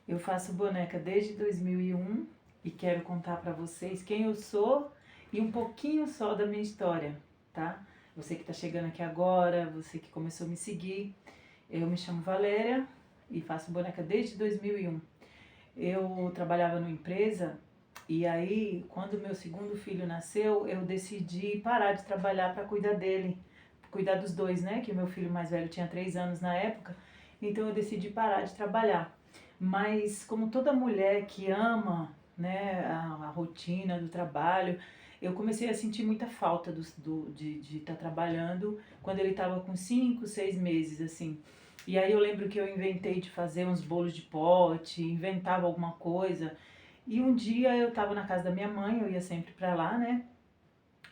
Eu faço boneca desde 2001 e quero contar para vocês quem eu sou e um pouquinho só da minha história, tá? Você que está chegando aqui agora, você que começou a me seguir, eu me chamo Valéria e faço boneca desde 2001. Eu trabalhava numa empresa e aí, quando meu segundo filho nasceu, eu decidi parar de trabalhar para cuidar dele, cuidar dos dois, né? Que meu filho mais velho tinha 3 anos na época, então eu decidi parar de trabalhar. Mas como toda mulher que ama, né, a rotina do trabalho, eu comecei a sentir muita falta de estar trabalhando quando ele estava com 5, 6 meses, assim. E aí eu lembro que eu inventei de fazer uns bolos de pote, inventava alguma coisa. E um dia eu estava na casa da minha mãe, eu ia sempre para lá, né?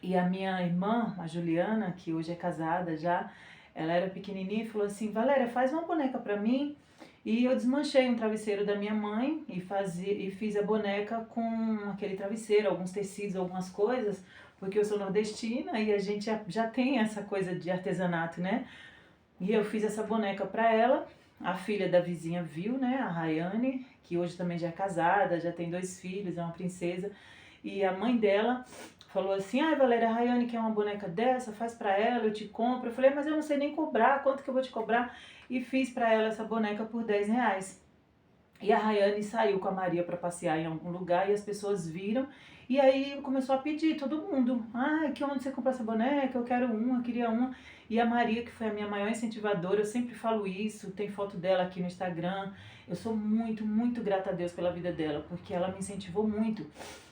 E a minha irmã, a Juliana, que hoje é casada já, ela era pequenininha e falou assim: Valéria, faz uma boneca para mim. E eu desmanchei um travesseiro da minha mãe e fiz a boneca com aquele travesseiro, alguns tecidos, algumas coisas, porque eu sou nordestina e a gente já tem essa coisa de artesanato, né? E eu fiz essa boneca para ela. A filha da vizinha viu, né, a Rayane, que hoje também já é casada, já tem 2 filhos, é uma princesa. E a mãe dela falou assim: ai, Valéria, a Rayane quer uma boneca dessa, faz pra ela, eu te compro. Eu falei: mas eu não sei nem cobrar, quanto que eu vou te cobrar? E fiz pra ela essa boneca por R$ 10. E a Rayane saiu com a Maria para passear em algum lugar e as pessoas viram. E aí começou a pedir, todo mundo. Ah, que onde você comprou essa boneca? Eu quero uma, eu queria uma. E a Maria, que foi a minha maior incentivadora, eu sempre falo isso, tem foto dela aqui no Instagram. Eu sou muito, muito grata a Deus pela vida dela, porque ela me incentivou muito.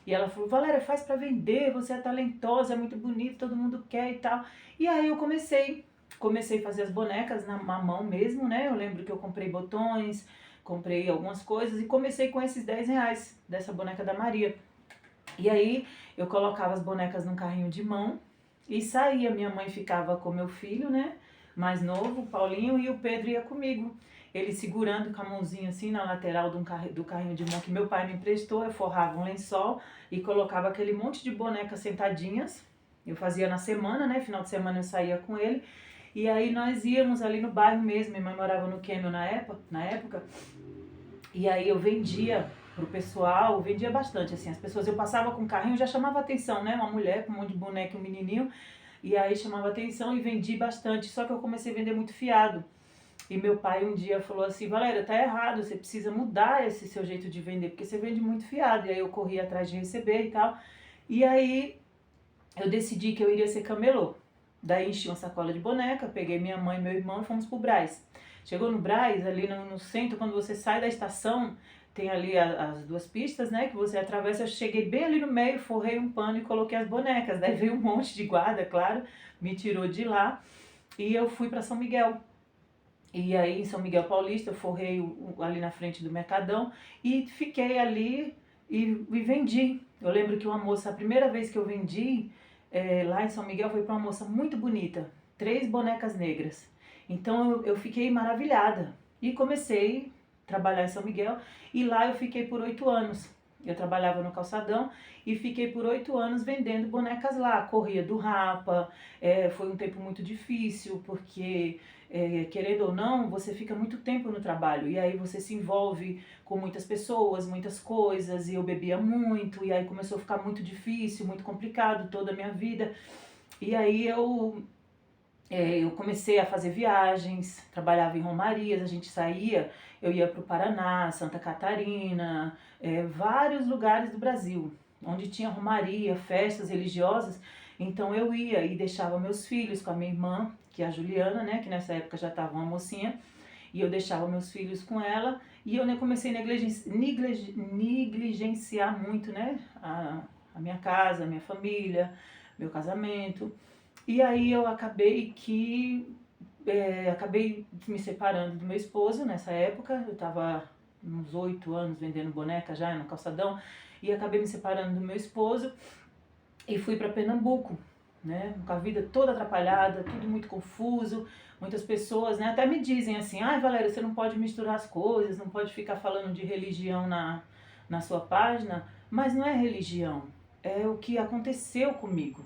E ela falou: Valéria, faz para vender, você é talentosa, é muito bonita, todo mundo quer e tal. E aí eu comecei a fazer as bonecas na mão mesmo, né? Eu lembro que eu comprei botões, comprei algumas coisas e comecei com esses R$ 10 dessa boneca da Maria. E aí eu colocava as bonecas num carrinho de mão e saía. Minha mãe ficava com meu filho, né? Mais novo, o Paulinho, e o Pedro ia comigo. Ele segurando com a mãozinha assim na lateral do carrinho de mão que meu pai me emprestou. Eu forrava um lençol e colocava aquele monte de bonecas sentadinhas. Eu fazia na semana, né? Final de semana eu saía com ele. E aí nós íamos ali no bairro mesmo. Minha mãe morava no Quêmio na época. E aí eu vendia pro pessoal, vendia bastante, assim, as pessoas, eu passava com o carrinho, já chamava atenção, né, uma mulher com um monte de boneca e um menininho, e aí chamava atenção e vendi bastante, só que eu comecei a vender muito fiado. E meu pai um dia falou assim: Valéria, tá errado, você precisa mudar esse seu jeito de vender, porque você vende muito fiado. E aí eu corri atrás de receber e tal. E aí eu decidi que eu iria ser camelô. Daí enchi uma sacola de boneca, peguei minha mãe e meu irmão e fomos pro Brás. Chegou no Brás, ali no centro, quando você sai da estação, tem ali as duas pistas, né, que você atravessa. Eu cheguei bem ali no meio, forrei um pano e coloquei as bonecas. Daí veio um monte de guarda, claro, me tirou de lá e eu fui para São Miguel. E aí em São Miguel Paulista eu forrei ali na frente do Mercadão e fiquei ali e vendi. Eu lembro que uma moça, a primeira vez que eu vendi lá em São Miguel, foi para uma moça muito bonita, 3 bonecas negras. Então eu fiquei maravilhada e comecei a trabalhar em São Miguel e lá eu fiquei por 8 anos. Eu trabalhava no calçadão e fiquei por 8 anos vendendo bonecas lá. Corria do Rapa, foi um tempo muito difícil, porque querendo ou não, você fica muito tempo no trabalho e aí você se envolve com muitas pessoas, muitas coisas, e eu bebia muito, e aí começou a ficar muito difícil, muito complicado toda a minha vida. E aí eu comecei a fazer viagens, trabalhava em romarias, a gente saía, eu ia para o Paraná, Santa Catarina, vários lugares do Brasil, onde tinha romaria, festas religiosas. Então eu ia e deixava meus filhos com a minha irmã, que é a Juliana, né, que nessa época já estava uma mocinha, e eu deixava meus filhos com ela, e eu comecei a negligenciar muito, né, a minha casa, a minha família, meu casamento. E aí eu acabei me separando do meu esposo nessa época. Eu estava uns 8 anos vendendo boneca já no calçadão e acabei me separando do meu esposo e fui para Pernambuco, né? Com a vida toda atrapalhada, tudo muito confuso. Muitas pessoas, né, até me dizem assim: ai, Valéria, você não pode misturar as coisas, não pode ficar falando de religião na sua página. Mas não é religião, é o que aconteceu comigo,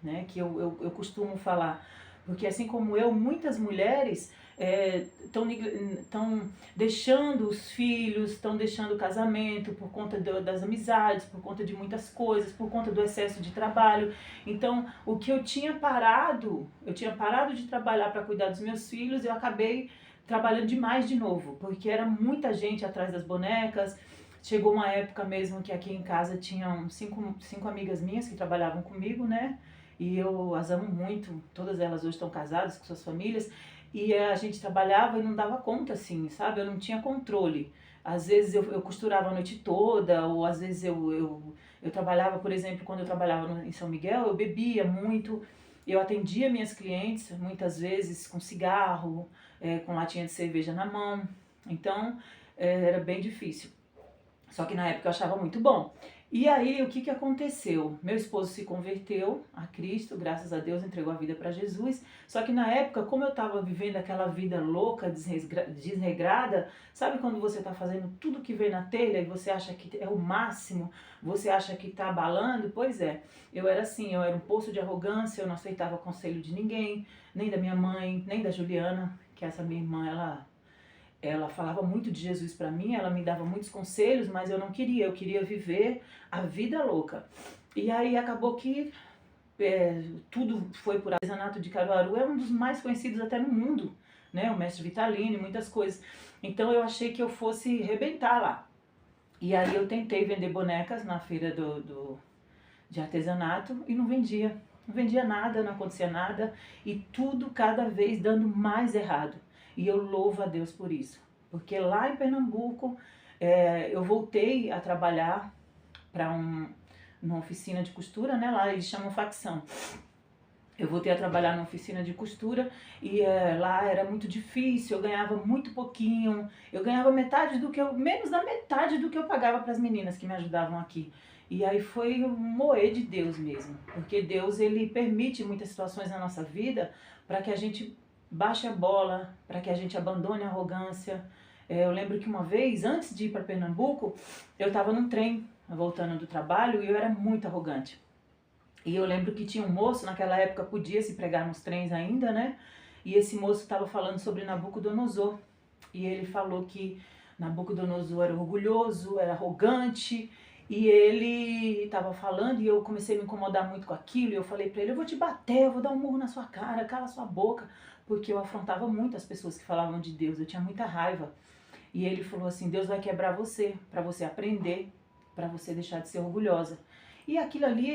né? Que eu costumo falar. Porque assim como eu, muitas mulheres estão deixando os filhos, estão deixando o casamento por conta das amizades, por conta de muitas coisas, por conta do excesso de trabalho. Então, o que eu tinha parado de trabalhar para cuidar dos meus filhos, eu acabei trabalhando demais de novo, porque era muita gente atrás das bonecas. Chegou uma época mesmo que aqui em casa tinham cinco amigas minhas que trabalhavam comigo, né? E eu as amo muito, todas elas hoje estão casadas com suas famílias, e a gente trabalhava e não dava conta, assim, sabe? Eu não tinha controle. Às vezes eu costurava a noite toda, ou às vezes eu trabalhava, por exemplo, quando eu trabalhava em São Miguel, eu bebia muito, eu atendia minhas clientes, muitas vezes com cigarro, com latinha de cerveja na mão, então era bem difícil. Só que na época eu achava muito bom. E aí, o que que aconteceu? Meu esposo se converteu a Cristo, graças a Deus, entregou a vida para Jesus. Só que na época, como eu estava vivendo aquela vida louca, desregrada, sabe quando você está fazendo tudo que vê na telha e você acha que é o máximo, você acha que está abalando? Pois é, eu era assim, eu era um poço de arrogância, eu não aceitava conselho de ninguém, nem da minha mãe, nem da Juliana, que essa minha irmã, ela falava muito de Jesus para mim, ela me dava muitos conselhos, mas eu queria, eu queria viver a vida louca. E aí acabou que tudo foi por artesanato de Caruaru, é um dos mais conhecidos até no mundo, né? O mestre Vitalino e muitas coisas. Então eu achei que eu fosse rebentar lá. E aí eu tentei vender bonecas na feira de artesanato e não vendia. Não vendia nada, não acontecia nada e tudo cada vez dando mais errado. E eu louvo a Deus por isso. Porque lá em Pernambuco eu voltei a trabalhar para uma oficina de costura, né? Lá eles chamam facção. Eu voltei a trabalhar na oficina de costura e lá era muito difícil, eu ganhava muito pouquinho, eu ganhava menos da metade do que eu pagava para as meninas que me ajudavam aqui. E aí foi um moer de Deus mesmo, porque Deus ele permite muitas situações na nossa vida para que a gente baixe a bola, para que a gente abandone a arrogância. Eu lembro que uma vez, antes de ir para Pernambuco, eu estava num trem voltando do trabalho e eu era muito arrogante. E eu lembro que tinha um moço, naquela época podia se pregar nos trens ainda, né? E esse moço estava falando sobre Nabucodonosor. E ele falou que Nabucodonosor era orgulhoso, era arrogante. E ele estava falando e eu comecei a me incomodar muito com aquilo. E eu falei para ele, eu vou te bater, eu vou dar um murro na sua cara, cala sua boca. Porque eu afrontava muito as pessoas que falavam de Deus, eu tinha muita raiva. E ele falou assim, Deus vai quebrar você, para você aprender, para você deixar de ser orgulhosa. E aquilo ali,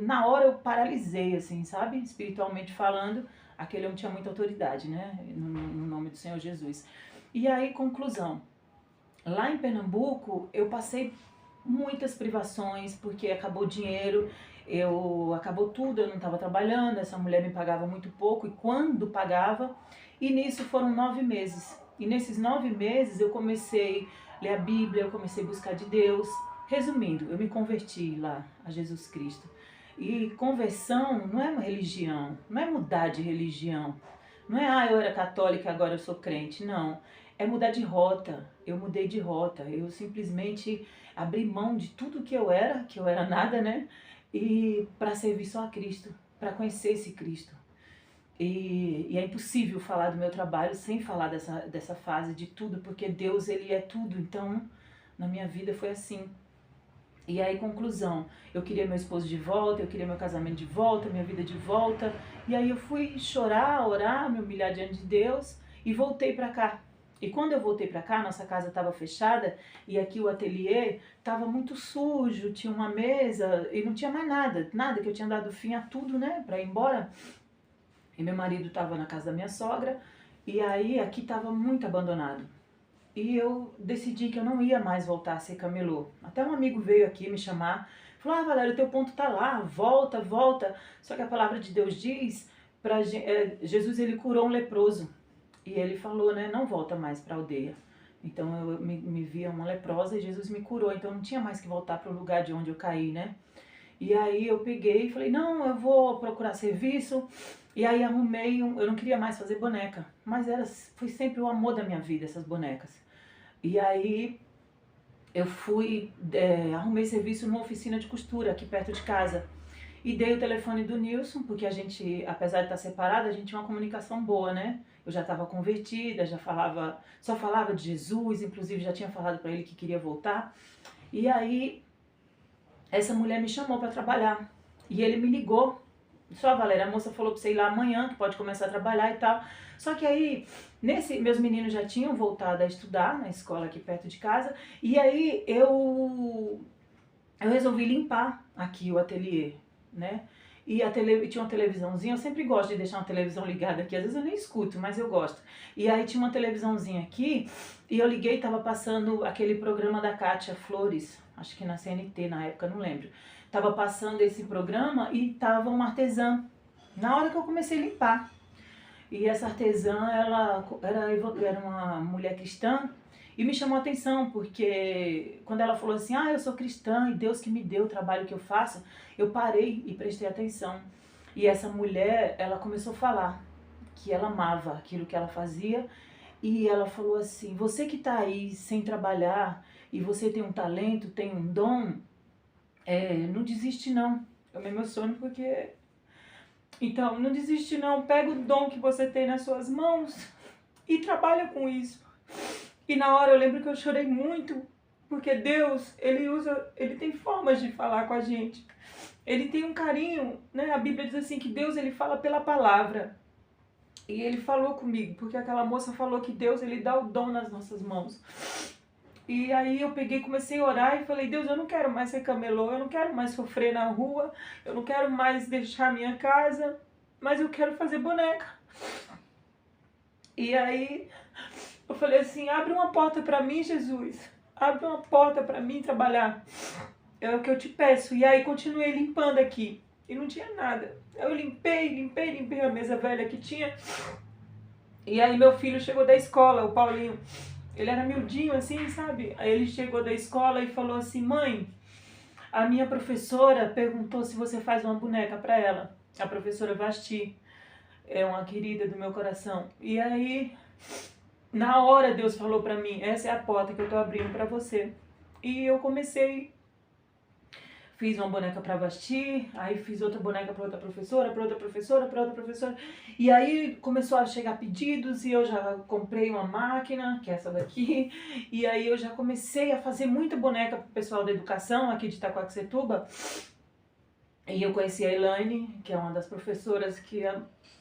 na hora eu paralisei, assim, sabe? Espiritualmente falando, aquele homem tinha muita autoridade, né? No nome do Senhor Jesus. E aí, conclusão. Lá em Pernambuco, eu passei muitas privações, porque acabou o dinheiro, acabou tudo, eu não estava trabalhando, essa mulher me pagava muito pouco, e quando pagava, e nisso foram 9 meses. E nesses 9 meses eu comecei a ler a Bíblia, eu comecei a buscar de Deus. Resumindo, eu me converti lá a Jesus Cristo. E conversão não é uma religião, não é mudar de religião. Não é, eu era católica, agora eu sou crente. Não. É mudar de rota. Eu mudei de rota. Eu simplesmente abri mão de tudo que eu era nada, né? E para servir só a Cristo, para conhecer esse Cristo. E é impossível falar do meu trabalho sem falar dessa fase de tudo, porque Deus, Ele é tudo. Então, na minha vida foi assim. E aí, conclusão, eu queria meu esposo de volta, eu queria meu casamento de volta, minha vida de volta. E aí eu fui chorar, orar, me humilhar diante de Deus e voltei pra cá. E quando eu voltei pra cá, nossa casa estava fechada e aqui o ateliê estava muito sujo, tinha uma mesa e não tinha mais nada que eu tinha dado fim a tudo, né, pra ir embora. E meu marido estava na casa da minha sogra e aí aqui estava muito abandonado. E eu decidi que eu não ia mais voltar a ser camelô. Até um amigo veio aqui me chamar, falou, Valéria, o teu ponto tá lá, volta, volta. Só que a palavra de Deus diz, Jesus ele curou um leproso. E ele falou, né, não volta mais para a aldeia. Então eu me via uma leprosa e Jesus me curou, então não tinha mais que voltar para o lugar de onde eu caí, né? E aí eu peguei e falei, não, eu vou procurar serviço. E aí arrumei, eu não queria mais fazer boneca, mas foi sempre o amor da minha vida, essas bonecas. E aí eu arrumei serviço numa oficina de costura aqui perto de casa. E dei o telefone do Nilson, porque a gente, apesar de estar separado, a gente tinha uma comunicação boa, né? eu já estava convertida, só falava de Jesus, inclusive já tinha falado para ele que queria voltar. E aí essa mulher me chamou para trabalhar e ele me ligou. Só, Valéria, a moça falou para você ir lá amanhã, que pode começar a trabalhar e tal. Só que aí, meus meninos já tinham voltado a estudar na escola aqui perto de casa. E aí eu resolvi limpar aqui o ateliê, né? E tinha uma televisãozinha, eu sempre gosto de deixar uma televisão ligada aqui, às vezes eu nem escuto, mas eu gosto. E aí tinha uma televisãozinha aqui, e eu liguei, tava passando aquele programa da Kátia Flores, acho que na CNT na época, não lembro. Tava passando esse programa e tava uma artesã, na hora que eu comecei a limpar. E essa artesã, ela era uma mulher cristã, e me chamou a atenção, porque quando ela falou assim, eu sou cristã e Deus que me deu o trabalho que eu faço, eu parei e prestei atenção. E essa mulher, ela começou a falar que ela amava aquilo que ela fazia, e ela falou assim, você que está aí sem trabalhar, e você tem um talento, tem um dom, não desiste não. Eu me emociono porque... Então, não desiste não, pega o dom que você tem nas suas mãos e trabalha com isso. E na hora eu lembro que eu chorei muito, porque Deus, ele tem formas de falar com a gente. Ele tem um carinho, né? A Bíblia diz assim que Deus, ele fala pela palavra. E ele falou comigo, porque aquela moça falou que Deus, ele dá o dom nas nossas mãos. E aí eu peguei, comecei a orar e falei, Deus, eu não quero mais ser camelô, eu não quero mais sofrer na rua, eu não quero mais deixar minha casa, mas eu quero fazer boneca. E aí eu falei assim, abre uma porta para mim, Jesus, abre uma porta para mim trabalhar, é o que eu te peço. E aí continuei limpando aqui, e não tinha nada. Eu limpei a mesa velha que tinha, e aí meu filho chegou da escola, o Paulinho, ele era miudinho assim, sabe? Aí ele chegou da escola e falou assim, mãe, a minha professora perguntou se você faz uma boneca para ela, a professora Vasti, é uma querida do meu coração. E aí, na hora Deus falou pra mim, essa é a porta que eu tô abrindo pra você. E eu comecei, fiz uma boneca pra Vasti, aí fiz outra boneca pra outra professora, pra outra professora, pra outra professora. E aí começou a chegar pedidos e eu já comprei uma máquina, que é essa daqui. E aí eu já comecei a fazer muita boneca pro pessoal da educação aqui de Itaquaquecetuba. E eu conheci a Elaine, que é uma das professoras que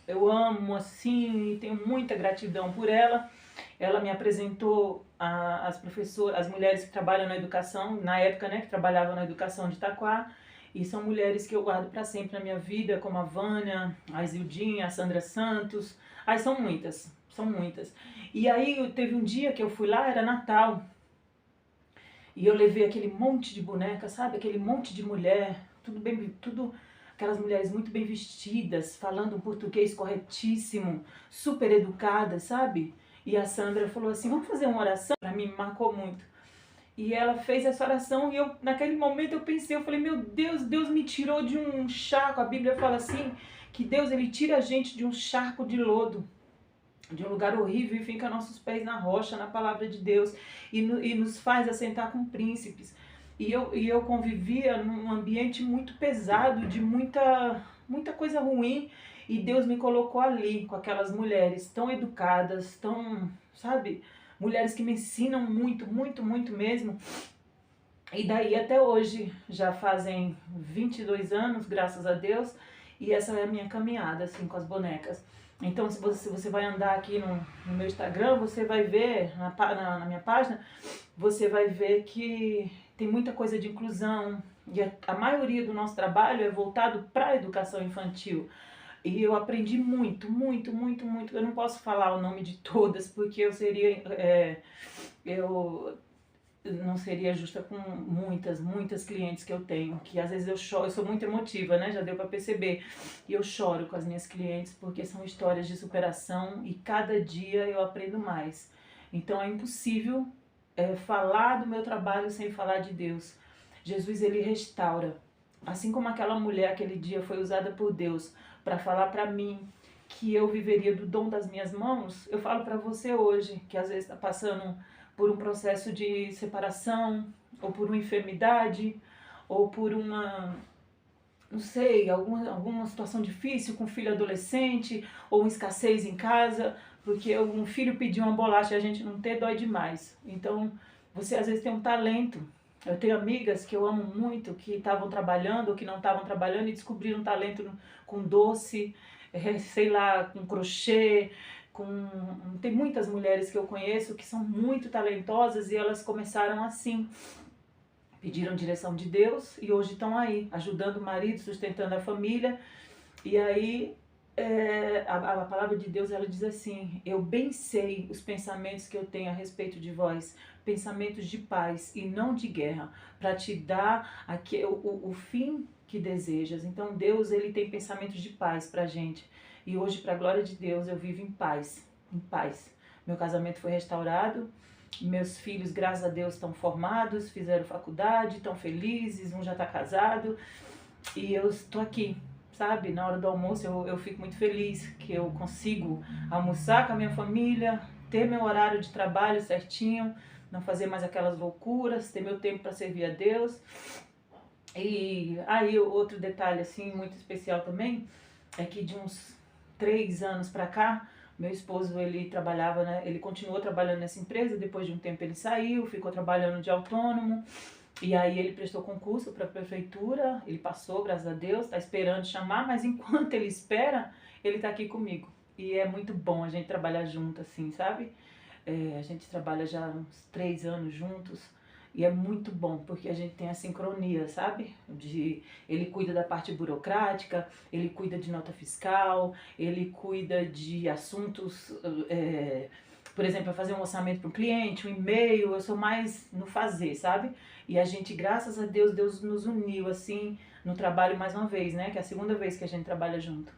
eu amo, assim, e tenho muita gratidão por ela. Ela me apresentou as professoras, as mulheres que trabalham na educação, na época, né, que trabalhavam na educação de Itaquá, e são mulheres que eu guardo para sempre na minha vida, como a Vânia, a Isildinha, a Sandra Santos. Ai, são muitas, são muitas. E aí teve um dia que eu fui lá, era Natal, e eu levei aquele monte de boneca, sabe, aquele monte de mulher, tudo aquelas mulheres muito bem vestidas, falando um português corretíssimo, super educadas, sabe? E a Sandra falou assim, vamos fazer uma oração? Pra mim, me marcou muito. E ela fez essa oração e eu, naquele momento eu pensei, eu falei, meu Deus, Deus me tirou de um charco. A Bíblia fala assim, que Deus, ele tira a gente de um charco de lodo, de um lugar horrível, e fica nossos pés na rocha, na palavra de Deus, e nos faz assentar com príncipes. E eu convivia num ambiente muito pesado, de muita coisa ruim, e Deus me colocou ali, com aquelas mulheres tão educadas, tão, sabe, mulheres que me ensinam muito, muito, muito mesmo. E daí até hoje, já fazem 22 anos, graças a Deus, e essa é a minha caminhada, assim, com as bonecas. Então, se você vai andar aqui no meu Instagram, você vai ver, na minha página, você vai ver que tem muita coisa de inclusão, e a maioria do nosso trabalho é voltado para a educação infantil. E eu aprendi muito, muito, muito, muito. Eu não posso falar o nome de todas, porque eu não seria justa com muitas clientes que eu tenho, que às vezes eu choro, eu sou muito emotiva, né, já deu para perceber, e eu choro com as minhas clientes, porque são histórias de superação, e cada dia eu aprendo mais. Então é impossível falar do meu trabalho sem falar de Deus. Jesus, ele restaura. Assim como aquela mulher aquele dia foi usada por Deus para falar para mim que eu viveria do dom das minhas mãos, eu falo para você hoje, que às vezes está passando por um processo de separação, ou por uma enfermidade, ou por uma, não sei, alguma situação difícil com filho adolescente, ou uma escassez em casa, Porque um filho pedir uma bolacha e a gente não ter, dói demais. Então, você às vezes tem um talento. Eu tenho amigas que eu amo muito, que estavam trabalhando ou que não estavam trabalhando e descobriram um talento com doce, sei lá, com crochê, com... Tem muitas mulheres que eu conheço que são muito talentosas e elas começaram assim. Pediram direção de Deus e hoje estão aí, ajudando o marido, sustentando a família. E aí a palavra de Deus, ela diz assim: eu bem sei os pensamentos que eu tenho a respeito de vós, pensamentos de paz e não de guerra, para te dar aqui, o fim que desejas. Então Deus, ele tem pensamentos de paz pra gente. E hoje, para a glória de Deus, eu vivo em paz, em paz. Meu casamento foi restaurado, meus filhos, graças a Deus, estão formados, fizeram faculdade, estão felizes, um já está casado, e eu estou aqui, sabe? Na hora do almoço eu fico muito feliz que eu consigo almoçar com a minha família, ter meu horário de trabalho certinho, não fazer mais aquelas loucuras, ter meu tempo para servir a Deus. E aí outro detalhe assim muito especial também é que de uns 3 anos para cá, meu esposo, ele trabalhava, né, ele continuou trabalhando nessa empresa, depois de um tempo ele saiu, ficou trabalhando de autônomo. E aí ele prestou concurso para a prefeitura, ele passou, graças a Deus, está esperando chamar, mas enquanto ele espera, ele está aqui comigo. E é muito bom a gente trabalhar junto, assim, sabe? A gente trabalha já uns 3 anos juntos e é muito bom, porque a gente tem a sincronia, sabe? Ele cuida da parte burocrática, ele cuida de nota fiscal, ele cuida de assuntos... por exemplo, fazer um orçamento para um cliente, um e-mail, eu sou mais no fazer, sabe? E a gente, graças a Deus, Deus nos uniu, assim, no trabalho mais uma vez, né? Que é a segunda vez que a gente trabalha junto.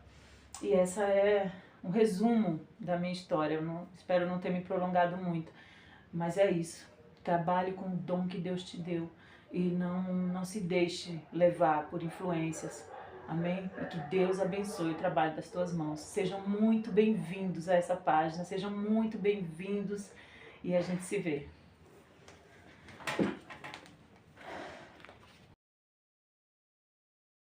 E essa é um resumo da minha história. Eu não, espero não ter me prolongado muito. Mas é isso. Trabalhe com o dom que Deus te deu. E não se deixe levar por influências. Amém? E que Deus abençoe o trabalho das tuas mãos. Sejam muito bem-vindos a essa página. Sejam muito bem-vindos. E a gente se vê.